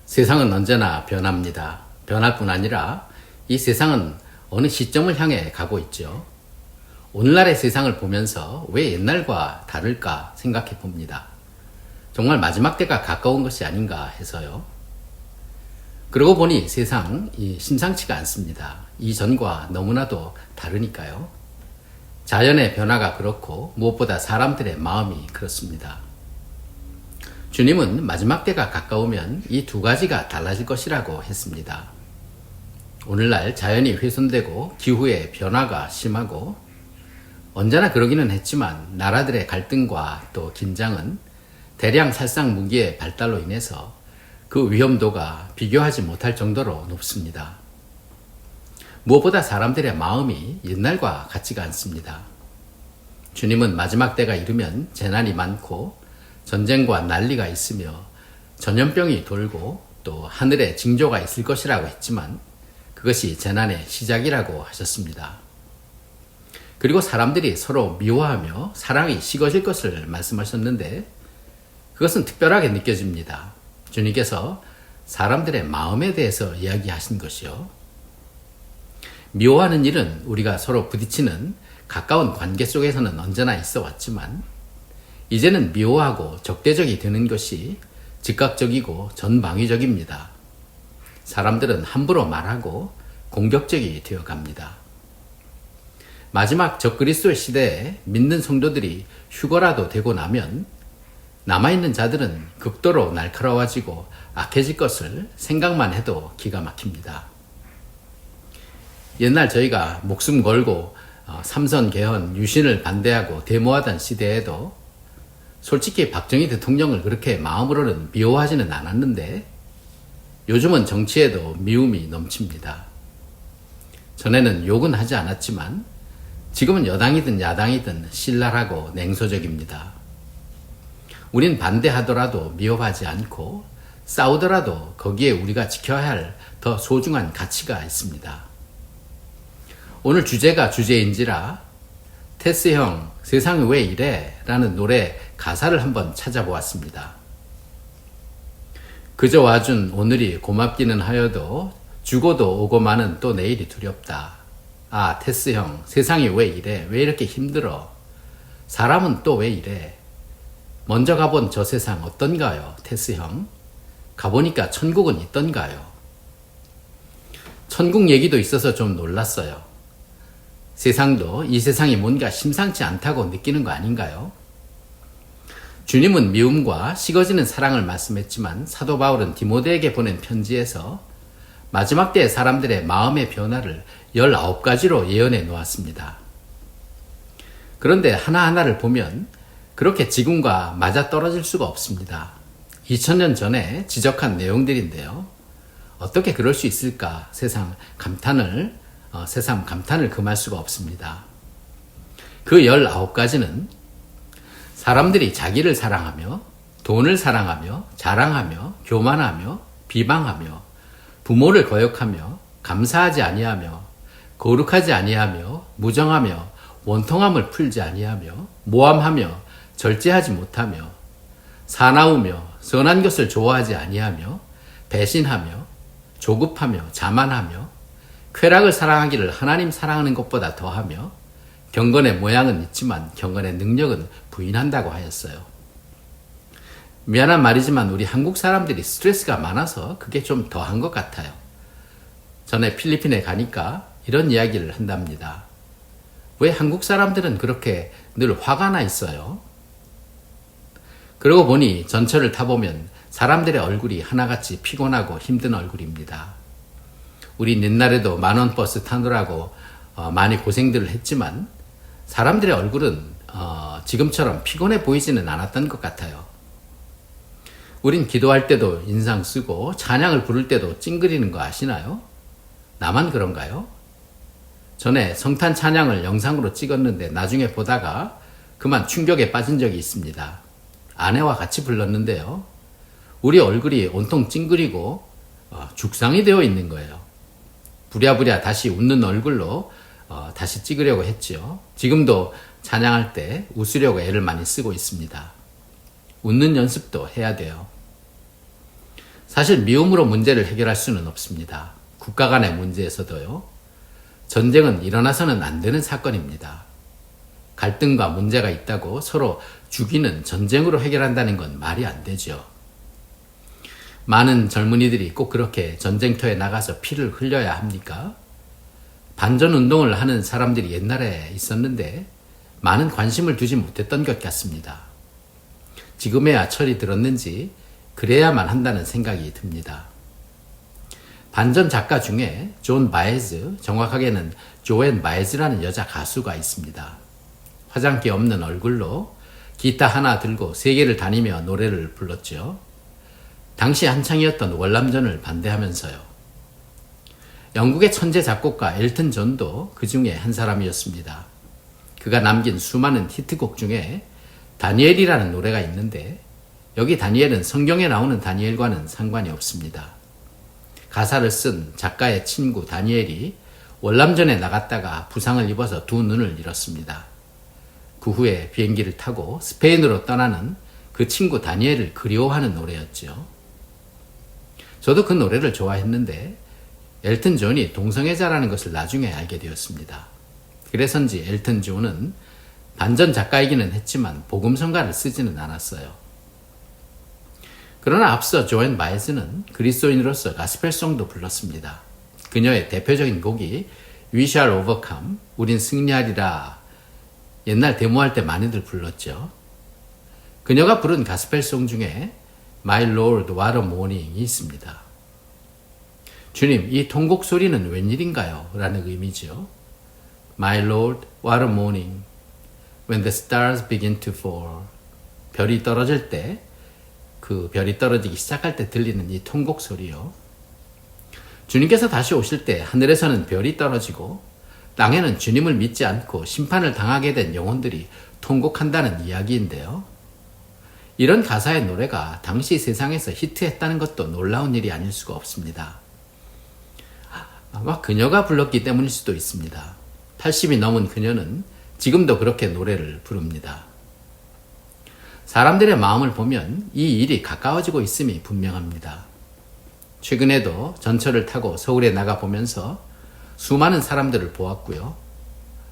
세상은 언제나 변합니다. 변할 뿐 아니라 이 세상은 어느 시점을 향해 가고 있죠. 오늘날의 세상을 보면서 왜 옛날과 다를까 생각해 봅니다. 정말 마지막 때가 가까운 것이 아닌가 해서요. 그러고 보니 세상이 심상치가 않습니다. 이전과 너무나도 다르니까요. 자연의 변화가 그렇고 무엇보다 사람들의 마음이 그렇습니다. 주님은 마지막 때가 가까우면 이 두 가지가 달라질 것이라고 했습니다. 오늘날 자연이 훼손되고 기후의 변화가 심하고 언제나 그러기는 했지만 나라들의 갈등과 또 긴장은 대량 살상 무기의 발달로 인해서 그 위험도가 비교하지 못할 정도로 높습니다. 무엇보다 사람들의 마음이 옛날과 같지가 않습니다. 주님은 마지막 때가 이르면 재난이 많고 전쟁과 난리가 있으며 전염병이 돌고 또 하늘에 징조가 있을 것이라고 했지만 그것이 재난의 시작이라고 하셨습니다. 그리고 사람들이 서로 미워하며 사랑이 식어질 것을 말씀하셨는데 그것은 특별하게 느껴집니다. 주님께서 사람들의 마음에 대해서 이야기하신 것이요. 미워하는 일은 우리가 서로 부딪히는 가까운 관계 속에서는 언제나 있어 왔지만 이제는 미워하고 적대적이 되는 것이 즉각적이고 전방위적입니다. 사람들은 함부로 말하고 공격적이 되어갑니다. 마지막 적그리스도 시대에 믿는 성도들이 휴거라도 되고 나면 남아있는 자들은 극도로 날카로워지고 악해질 것을 생각만 해도 기가 막힙니다. 옛날 저희가 목숨 걸고 삼선 개헌 유신을 반대하고 데모하던 시대에도 솔직히 박정희 대통령을 그렇게 마음으로는 미워하지는 않았는데 요즘은 정치에도 미움이 넘칩니다. 전에는 욕은 하지 않았지만 지금은 여당이든 야당이든 신랄하고 냉소적입니다. 우린 반대하더라도 미워하지 않고 싸우더라도 거기에 우리가 지켜야 할 더 소중한 가치가 있습니다. 오늘 주제가 주제인지라 테스 형 세상이 왜 이래? 라는 노래 가사를 한번 찾아보았습니다. 그저 와준 오늘이 고맙기는 하여도 죽어도 오고 마는 또 내일이 두렵다. 아 테스 형 세상이 왜 이래? 왜 이렇게 힘들어? 사람은 또 왜 이래? 먼저 가본 저 세상 어떤가요? 테스 형 가보니까 천국은 있던가요? 천국 얘기도 있어서 좀 놀랐어요. 세상도 이 세상이 뭔가 심상치 않다고 느끼는 거 아닌가요? 주님은 미움과 식어지는 사랑을 말씀했지만 사도 바울은 디모데에게 보낸 편지에서 마지막 때의 사람들의 마음의 변화를 19가지로 예언해 놓았습니다. 그런데 하나하나를 보면 그렇게 지금과 맞아떨어질 수가 없습니다. 2000년 전에 지적한 내용들인데요. 어떻게 그럴 수 있을까 새삼 감탄을 금할 수가 없습니다. 그 19가지는 사람들이 자기를 사랑하며 돈을 사랑하며 자랑하며 교만하며 비방하며 부모를 거역하며 감사하지 아니하며 거룩하지 아니하며 무정하며 원통함을 풀지 아니하며 모함하며 절제하지 못하며 사나우며 선한 것을 좋아하지 아니하며 배신하며 조급하며 자만하며 쾌락을 사랑하기를 하나님 사랑하는 것보다 더하며 경건의 모양은 있지만 경건의 능력은 부인한다고 하였어요. 미안한 말이지만 우리 한국 사람들이 스트레스가 많아서 그게 좀 더한 것 같아요. 전에 필리핀에 가니까 이런 이야기를 한답니다. 왜 한국 사람들은 그렇게 늘 화가 나 있어요? 그러고 보니 전철을 타보면 사람들의 얼굴이 하나같이 피곤하고 힘든 얼굴입니다. 우린 옛날에도 만원 버스 타느라고 많이 고생들을 했지만 사람들의 얼굴은 지금처럼 피곤해 보이지는 않았던 것 같아요. 우린 기도할 때도 인상 쓰고 찬양을 부를 때도 찡그리는 거 아시나요? 나만 그런가요? 전에 성탄 찬양을 영상으로 찍었는데 나중에 보다가 그만 충격에 빠진 적이 있습니다. 아내와 같이 불렀는데요. 우리 얼굴이 온통 찡그리고 죽상이 되어 있는 거예요. 부랴부랴 다시 웃는 얼굴로 다시 찍으려고 했지요. 지금도 찬양할 때 웃으려고 애를 많이 쓰고 있습니다. 웃는 연습도 해야 돼요. 사실 미움으로 문제를 해결할 수는 없습니다. 국가 간의 문제에서도요. 전쟁은 일어나서는 안 되는 사건입니다. 갈등과 문제가 있다고 서로 죽이는 전쟁으로 해결한다는 건 말이 안 되죠. 많은 젊은이들이 꼭 그렇게 전쟁터에 나가서 피를 흘려야 합니까? 반전 운동을 하는 사람들이 옛날에 있었는데 많은 관심을 두지 못했던 것 같습니다. 지금에야 철이 들었는지 그래야만 한다는 생각이 듭니다. 반전 작가 중에 존 바에즈, 정확하게는 조앤 바에즈라는 여자 가수가 있습니다. 화장기 없는 얼굴로 기타 하나 들고 세계를 다니며 노래를 불렀죠. 당시 한창이었던 월남전을 반대하면서요. 영국의 천재 작곡가 엘튼 존도 그 중에 한 사람이었습니다. 그가 남긴 수많은 히트곡 중에 다니엘이라는 노래가 있는데 여기 다니엘은 성경에 나오는 다니엘과는 상관이 없습니다. 가사를 쓴 작가의 친구 다니엘이 월남전에 나갔다가 부상을 입어서 두 눈을 잃었습니다. 그 후에 비행기를 타고 스페인으로 떠나는 그 친구 다니엘을 그리워하는 노래였죠. 저도 그 노래를 좋아했는데 엘튼 존이 동성애자라는 것을 나중에 알게 되었습니다. 그래서인지 엘튼 존은 반전 작가이기는 했지만 복음성가를 쓰지는 않았어요. 그러나 앞서 조앤 바에즈는 그리스도인으로서 가스펠송도 불렀습니다. 그녀의 대표적인 곡이 We Shall Overcome, 우린 승리하리라. 옛날 데모할 때 많이들 불렀죠. 그녀가 부른 가스펠송 중에 My Lord, What a Morning이 있습니다. 주님, 이 통곡 소리는 웬일인가요? 라는 의미죠. My Lord, what a morning, when the stars begin to fall. 별이 떨어질 때, 그 별이 떨어지기 시작할 때 들리는 이 통곡 소리요. 주님께서 다시 오실 때 하늘에서는 별이 떨어지고 땅에는 주님을 믿지 않고 심판을 당하게 된 영혼들이 통곡한다는 이야기인데요. 이런 가사의 노래가 당시 세상에서 히트했다는 것도 놀라운 일이 아닐 수가 없습니다. 아마 그녀가 불렀기 때문일 수도 있습니다. 80이 넘은 그녀는 지금도 그렇게 노래를 부릅니다. 사람들의 마음을 보면 이 일이 가까워지고 있음이 분명합니다. 최근에도 전철을 타고 서울에 나가보면서 수많은 사람들을 보았고요.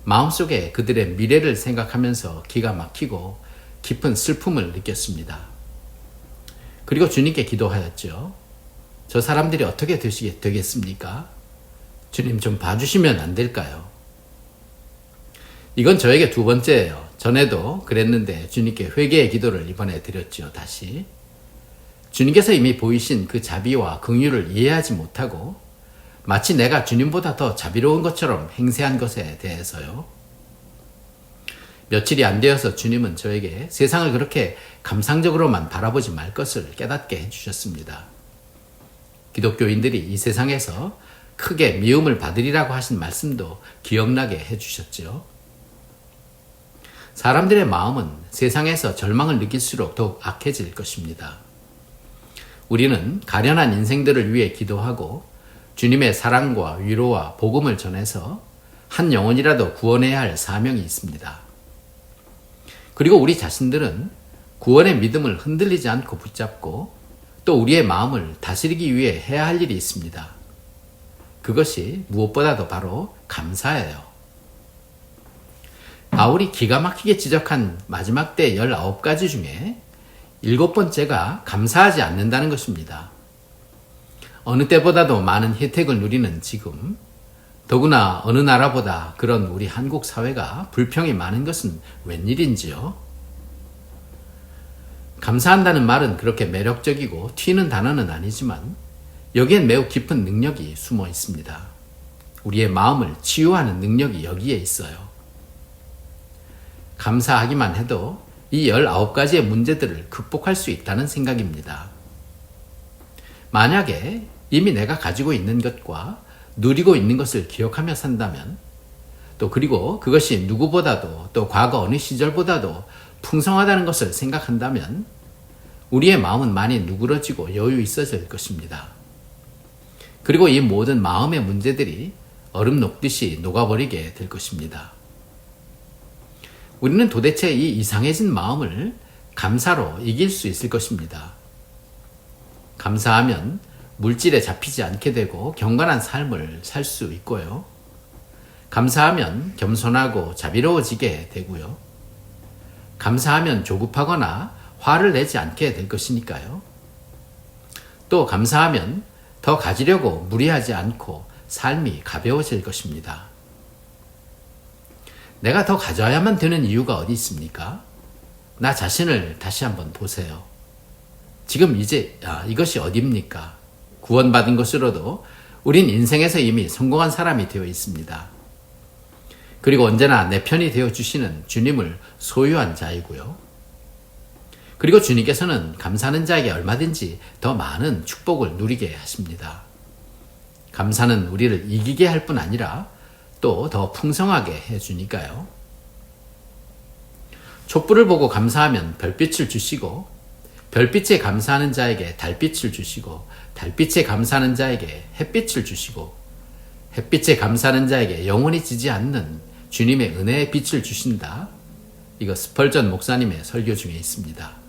마음속에 그들의 미래를 생각하면서 기가 막히고 깊은 슬픔을 느꼈습니다. 그리고 주님께 기도하였죠. 저 사람들이 어떻게 되겠습니까? 주님 좀 봐주시면 안 될까요? 이건 저에게 두 번째예요. 전에도 그랬는데 주님께 회개의 기도를 이번에 드렸죠. 다시. 주님께서 이미 보이신 그 자비와 긍휼을 이해하지 못하고 마치 내가 주님보다 더 자비로운 것처럼 행세한 것에 대해서요. 며칠이 안 되어서 주님은 저에게 세상을 그렇게 감상적으로만 바라보지 말 것을 깨닫게 해주셨습니다. 기독교인들이 이 세상에서 크게 미움을 받으리라고 하신 말씀도 기억나게 해주셨죠. 사람들의 마음은 세상에서 절망을 느낄수록 더욱 악해질 것입니다. 우리는 가련한 인생들을 위해 기도하고 주님의 사랑과 위로와 복음을 전해서 한 영혼이라도 구원해야 할 사명이 있습니다. 그리고 우리 자신들은 구원의 믿음을 흔들리지 않고 붙잡고 또 우리의 마음을 다스리기 위해 해야 할 일이 있습니다. 그것이 무엇보다도 바로 감사예요. 바울이 기가 막히게 지적한 마지막 때 19가지 중에 7번째가 감사하지 않는다는 것입니다. 어느 때보다도 많은 혜택을 누리는 지금, 더구나 어느 나라보다 그런 우리 한국 사회가 불평이 많은 것은 웬일인지요? 감사한다는 말은 그렇게 매력적이고 튀는 단어는 아니지만 여기엔 매우 깊은 능력이 숨어 있습니다. 우리의 마음을 치유하는 능력이 여기에 있어요. 감사하기만 해도 이 19가지의 문제들을 극복할 수 있다는 생각입니다. 만약에 이미 내가 가지고 있는 것과 누리고 있는 것을 기억하며 산다면 또 그리고 그것이 누구보다도 또 과거 어느 시절보다도 풍성하다는 것을 생각한다면 우리의 마음은 많이 누그러지고 여유 있어질 것입니다. 그리고 이 모든 마음의 문제들이 얼음 녹듯이 녹아버리게 될 것입니다. 우리는 도대체 이 이상해진 마음을 감사로 이길 수 있을 것입니다. 감사하면 물질에 잡히지 않게 되고 경건한 삶을 살 수 있고요. 감사하면 겸손하고 자비로워지게 되고요. 감사하면 조급하거나 화를 내지 않게 될 것이니까요. 또 감사하면 더 가지려고 무리하지 않고 삶이 가벼워질 것입니다. 내가 더 가져야만 되는 이유가 어디 있습니까? 나 자신을 다시 한번 보세요. 지금 이제 이것이 어디입니까? 구원받은 것으로도 우린 인생에서 이미 성공한 사람이 되어 있습니다. 그리고 언제나 내 편이 되어주시는 주님을 소유한 자이고요. 그리고 주님께서는 감사하는 자에게 얼마든지 더 많은 축복을 누리게 하십니다. 감사는 우리를 이기게 할 뿐 아니라 또 더 풍성하게 해주니까요. 촛불을 보고 감사하면 별빛을 주시고, 별빛에 감사하는 자에게 달빛을 주시고, 달빛에 감사하는 자에게 햇빛을 주시고, 햇빛에 감사하는 자에게 영원히 지지 않는 주님의 은혜의 빛을 주신다. 이거 스펄전 목사님의 설교 중에 있습니다.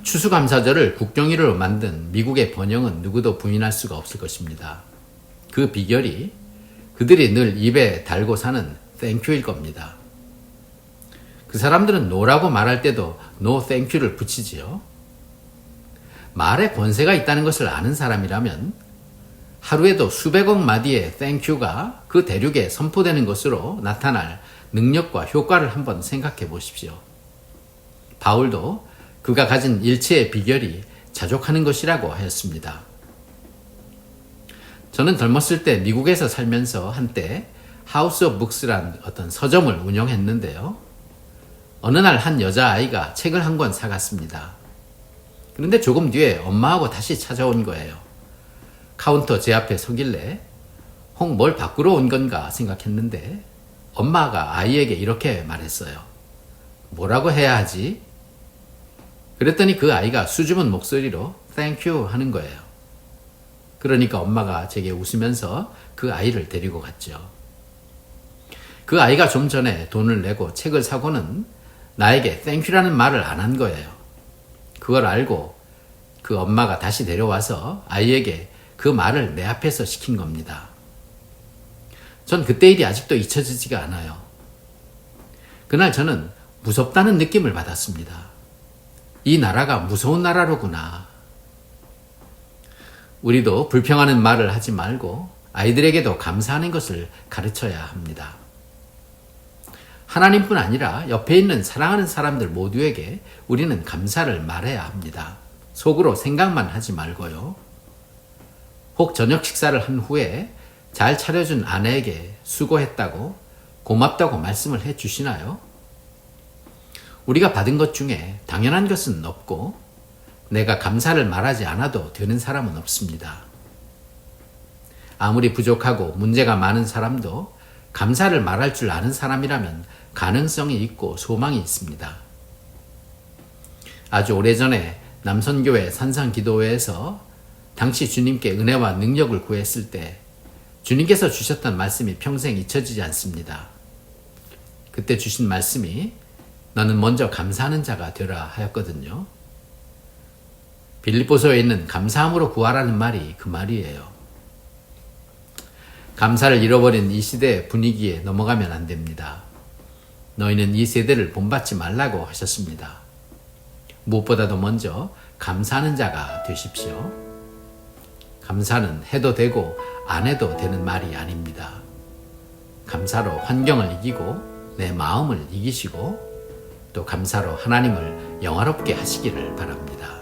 추수감사절을 국경일로 만든 미국의 번영은 누구도 부인할 수가 없을 것입니다. 그 비결이 그들이 늘 입에 달고 사는 땡큐일 겁니다. 그 사람들은 no라고 말할 때도 no thank you를 붙이지요. 말에 권세가 있다는 것을 아는 사람이라면 하루에도 수백억 마디의 thank you가 그 대륙에 선포되는 것으로 나타날 능력과 효과를 한번 생각해 보십시오. 바울도 그가 가진 일체의 비결이 자족하는 것이라고 하였습니다. 저는 젊었을 때 미국에서 살면서 한때 하우스 오브 북스란 어떤 서점을 운영했는데요. 어느 날 한 여자아이가 책을 한 권 사갔습니다. 그런데 조금 뒤에 엄마하고 다시 찾아온 거예요. 카운터 제 앞에 서길래 혹 뭘 바꾸러 온 건가 생각했는데 엄마가 아이에게 이렇게 말했어요. 뭐라고 해야 하지? 그랬더니 그 아이가 수줍은 목소리로 Thank you 하는 거예요. 그러니까 엄마가 제게 웃으면서 그 아이를 데리고 갔죠. 그 아이가 좀 전에 돈을 내고 책을 사고는 나에게 Thank you라는 말을 안 한 거예요. 그걸 알고 그 엄마가 다시 데려와서 아이에게 그 말을 내 앞에서 시킨 겁니다. 전 그때 일이 아직도 잊혀지지가 않아요. 그날 저는 무섭다는 느낌을 받았습니다. 이 나라가 무서운 나라로구나. 우리도 불평하는 말을 하지 말고 아이들에게도 감사하는 것을 가르쳐야 합니다. 하나님뿐 아니라 옆에 있는 사랑하는 사람들 모두에게 우리는 감사를 말해야 합니다. 속으로 생각만 하지 말고요. 혹 저녁 식사를 한 후에 잘 차려준 아내에게 수고했다고 고맙다고 말씀을 해 주시나요? 우리가 받은 것 중에 당연한 것은 없고 내가 감사를 말하지 않아도 되는 사람은 없습니다. 아무리 부족하고 문제가 많은 사람도 감사를 말할 줄 아는 사람이라면 가능성이 있고 소망이 있습니다. 아주 오래전에 남선교회 산상기도회에서 당시 주님께 은혜와 능력을 구했을 때 주님께서 주셨던 말씀이 평생 잊혀지지 않습니다. 그때 주신 말씀이 너는 먼저 감사하는 자가 되라 하였거든요. 빌립보서에 있는 감사함으로 구하라는 말이 그 말이에요. 감사를 잃어버린 이 시대의 분위기에 넘어가면 안 됩니다. 너희는 이 세대를 본받지 말라고 하셨습니다. 무엇보다도 먼저 감사하는 자가 되십시오. 감사는 해도 되고 안 해도 되는 말이 아닙니다. 감사로 환경을 이기고 내 마음을 이기시고 또 감사로 하나님을 영화롭게 하시기를 바랍니다.